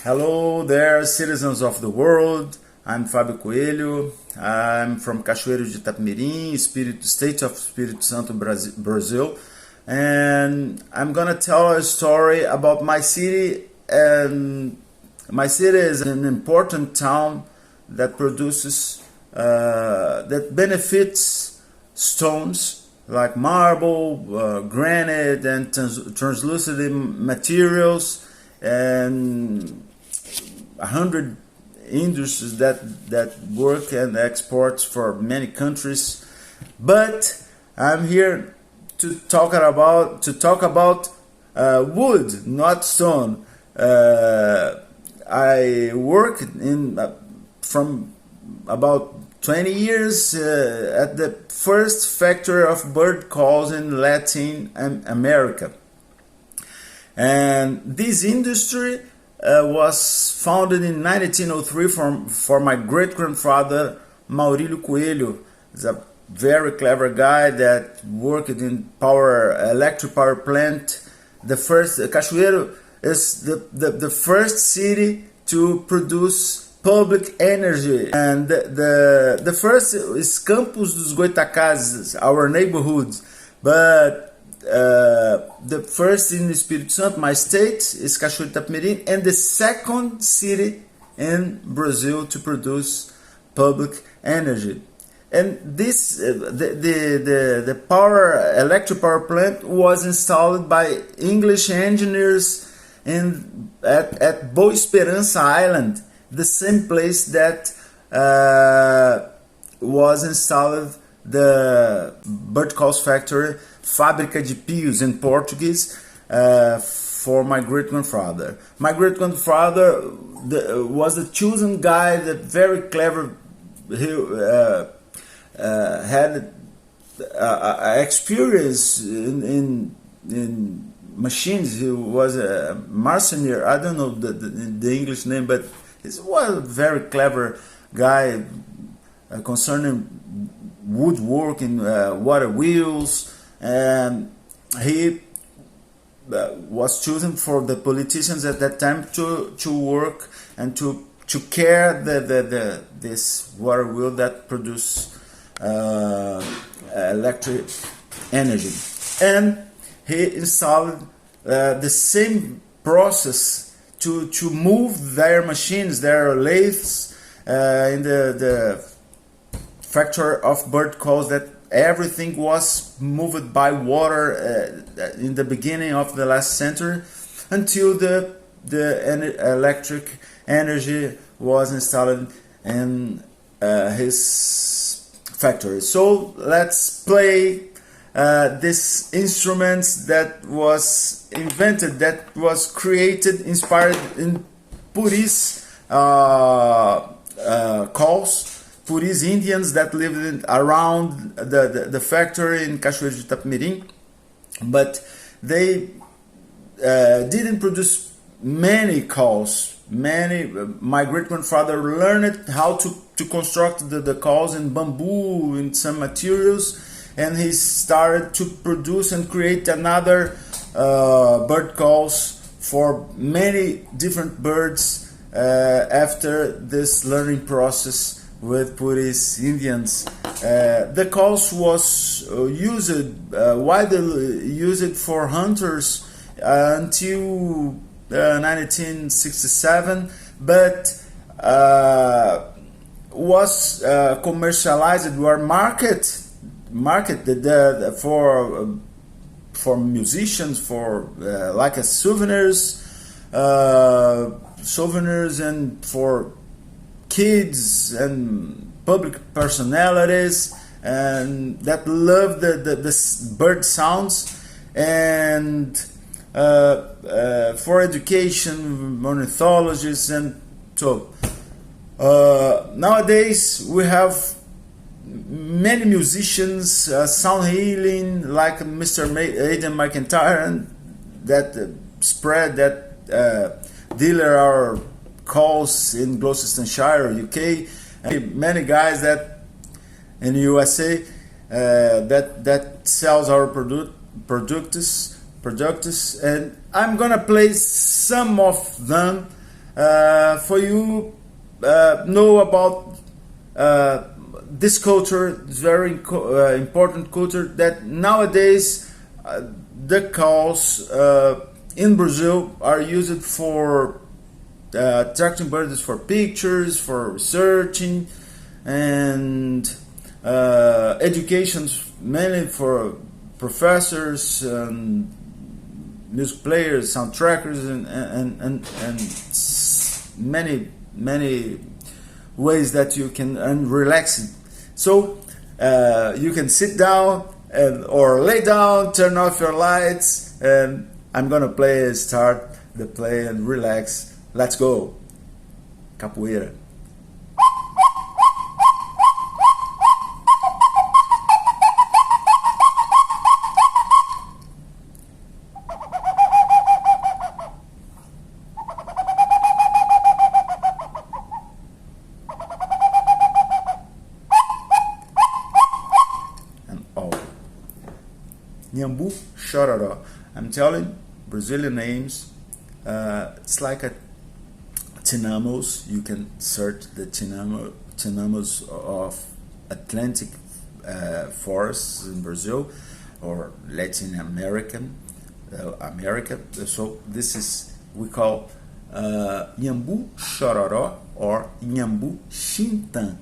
Hello there, citizens of the world. I'm Fábio Coelho. I'm from Cachoeiro de Itapemirim, state of Espírito Santo, Brazil. And I'm gonna tell a story about my city. And my city is an important town that produces, that benefits stones like marble, granite, and translucent materials, and 100 industries that work and exports for many countries. But I'm here to talk about wood, not stone. I work in from about 20 years at the first factory of Birdcalls in Latin America. And this industry was founded in 1903 for my great-grandfather Maurílio Coelho. He's a very clever guy that worked in electric power plant. The first Cachoeiro is the first city to produce public energy, and the first is Campos dos Goitacazes, our neighborhoods, but the first in Espírito Santo, my state, is Cachoeiro de Itapemirim, and the second city in Brazil to produce public energy. And this the electric power plant was installed by English engineers at Boa Esperança Island, the same place that was installed the Birdcalls factory, Fábrica de Pios in Portuguese, for my great-grandfather. My great-grandfather was the chosen guy, that very clever. He had experience in machines. He was a mercenary. I don't know the English name, but he was a very clever guy concerning woodworking, water wheels, and he was chosen for the politicians at that time to work and to care this water wheel that produce electric energy. And he installed the same process to move their machines, their lathes, in the factory of Birdcalls, that everything was moved by water in the beginning of the last century, until the electric energy was installed in his factory. So let's play this instrument that was invented, that was created, inspired in Puris calls. Puris Indians that lived around the factory in Cachoeiro de Itapemirim, but they didn't produce many calls. My great-grandfather learned how to construct the calls in bamboo, in some materials, and he started to produce and create another bird calls for many different birds after this learning process with Puris Indians. The calls was widely used for hunters until 1967, but was commercialized or marketed for musicians, for like a souvenirs and for kids and public personalities, and that love the bird sounds, and for education, ornithologists. And so nowadays we have many musicians, sound healing, like Mr. Aidan McIntyre, and that spread that dealer our calls in Gloucestershire, UK, and many guys that in the USA that sells our products, and I'm gonna play some of them for you know about this culture. It's very important culture that nowadays the calls in Brazil are used for attracting birds for pictures, for researching, and educations, mainly for professors and music players, soundtrackers, and many ways that you can earn relaxing. So you can sit down or lay down, turn off your lights, and I'm gonna start the play and relax. Let's go. Capoeira. Nhambú Chororó. I'm telling Brazilian names. It's like a tinamos. You can search the tinamos of Atlantic forests in Brazil or Latin America. So this is, we call Nhambú Chororó or Nhambú Xintã.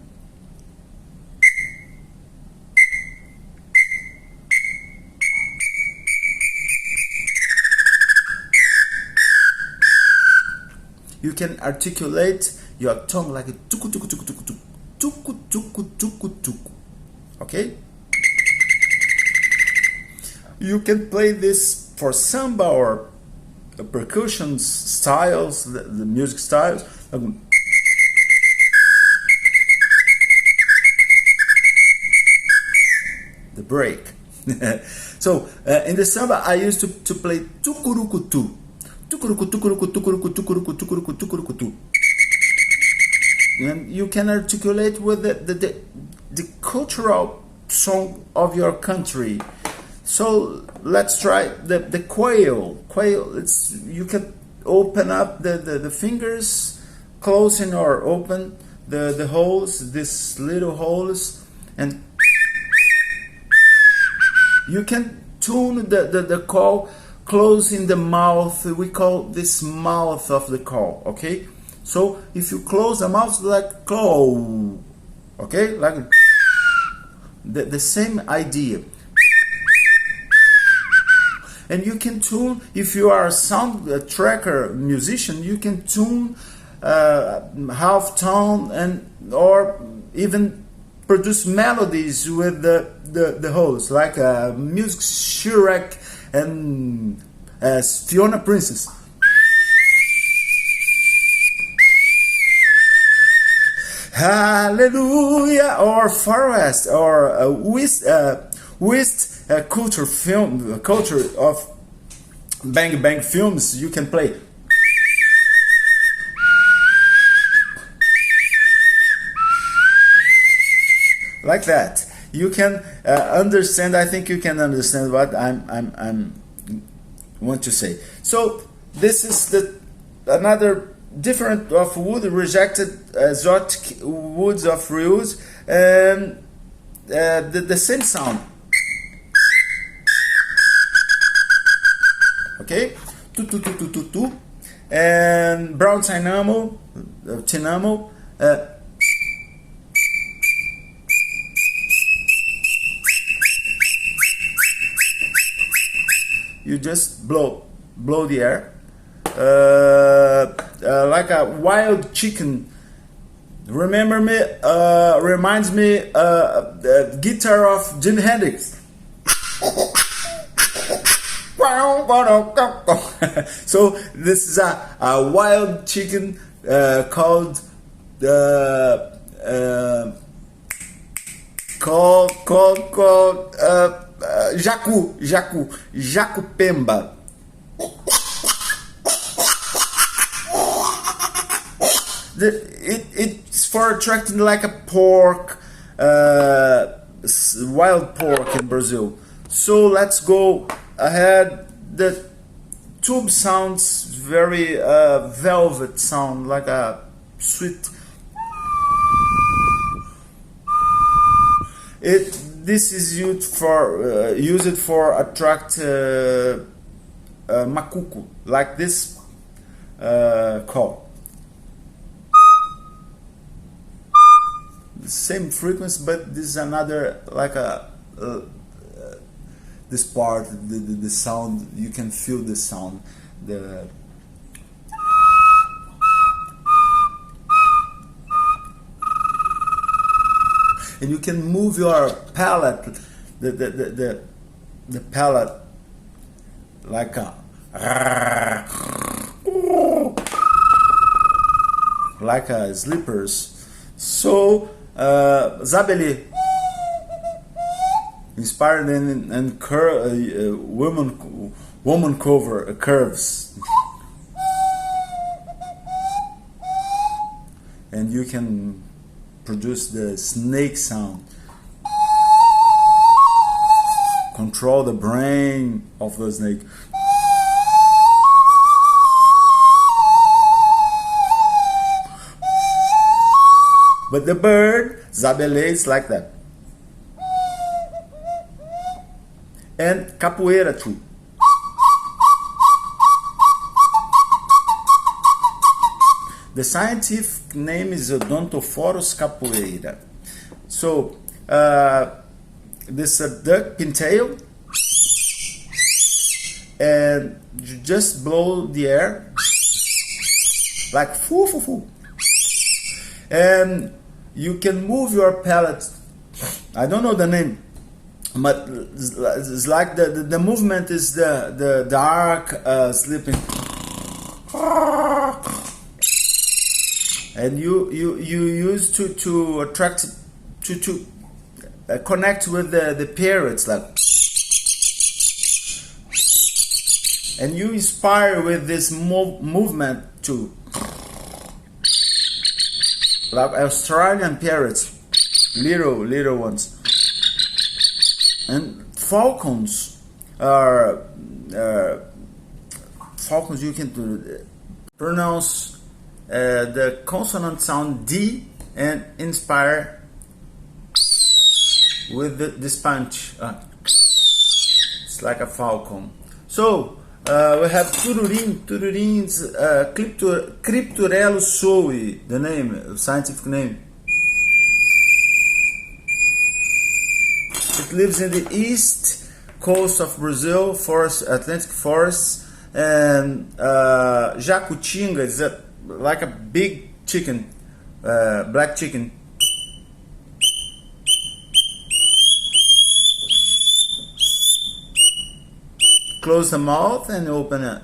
You can articulate your tongue like a tuku tuku tuku tuku tuku tuku tuku tuku. Okay? You can play this for samba or percussion styles, the music styles. The break. So in the samba, I used to play tukurukutu. And you can articulate with the cultural song of your country. So let's try the quail. You can open up the fingers, closing or open the holes, these little holes, and you can tune the call. Closing the mouth, we call this mouth of the call, okay? So if you close the mouth like call, okay? Like the same idea. And you can tune, if you are a sound tracker musician, you can tune half tone and or even produce melodies with the holes, like music Shrek and Fiona Princess. Hallelujah, or Far West, or West culture of Bang Bang films. You can play. Like that. You can understand. I think you can understand what I'm want to say. So this is another different of wood, rejected exotic woods of reuse, and the same sound. Okay, tu, and brown tinamo. You just blow the air like a wild chicken. Reminds me the guitar of Jimi Hendrix. So this is a wild chicken called Jacupemba. It's for attracting like a pork, wild pork in Brazil. So let's go ahead. The tube sounds very velvet sound, like a sweet. This is used for attract macuco, like this call. The same frequency, but this is another, like a this part, the sound, you can feel the sound, and you can move your palette, the palette, like a slippers. So Zabeli inspired and woman cover curves, and you can produce the snake sound, control the brain of the snake. But the bird, Zabelé, is like that. And capoeira too. The scientific name is Odontophorus capoeira. So, this duck pintail, and you just blow the air, like foo foo foo. And you can move your palette. I don't know the name, but it's like the movement is the dark sleeping, and you use to attract to connect with the parrots, like, and you inspire with this movement too. Like Australian parrots, little ones, and falcons are falcons. You can pronounce the consonant sound D and inspire with this punch. It's like a falcon. So we have tururin. Tururin's Crypturellus sowi, the name, scientific name. It lives in the east coast of Brazil, Atlantic forests, and jacutinga is like a big chicken, black chicken. Close the mouth and open it.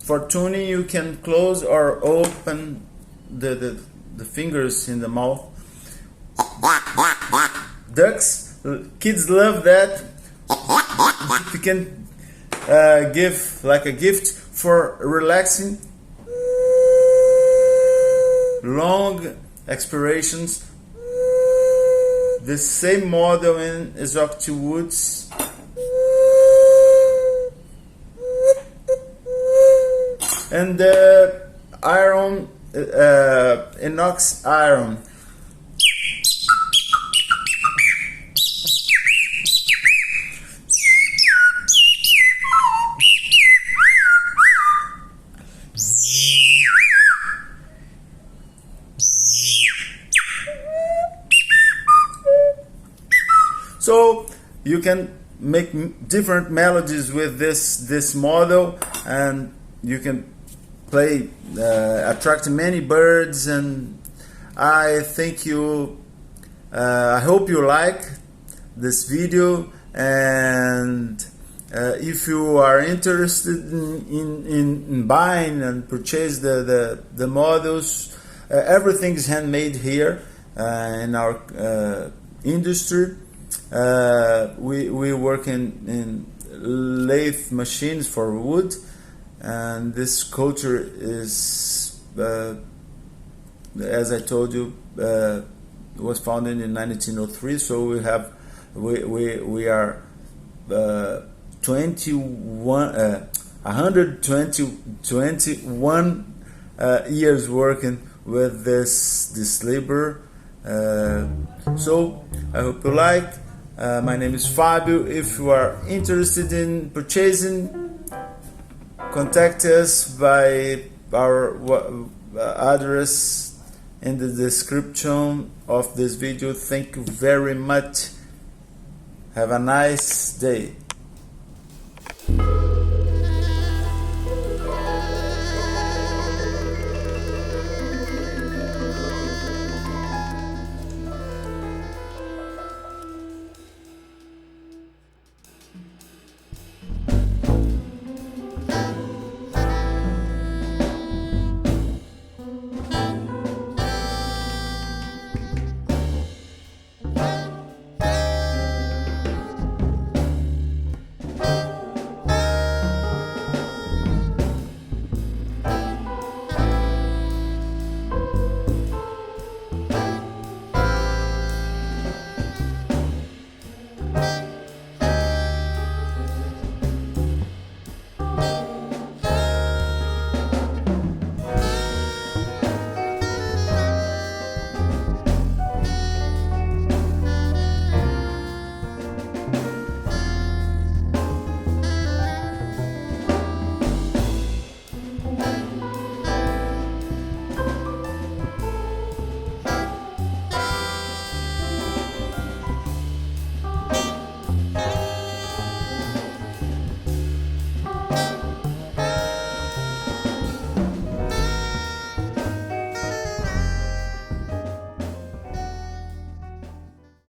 For tuning, you can close or open the fingers in the mouth. Ducks, kids love that. You can give like a gift for relaxing. Long expirations. The same model in exotic woods. And the iron, inox iron. So you can make different melodies with this model, and you can play, attract many birds. And I think I hope you like this video, and if you are interested in buying and purchase the models, everything is handmade here in our industry. We work in lathe machines for wood, and this culture is, as I told you, was founded in 1903. So we have We are 121 years working with this labor. So I hope you like. My name is Fábio. If you are interested in purchasing, contact us by our address in the description of this video. Thank you very much. Have a nice day.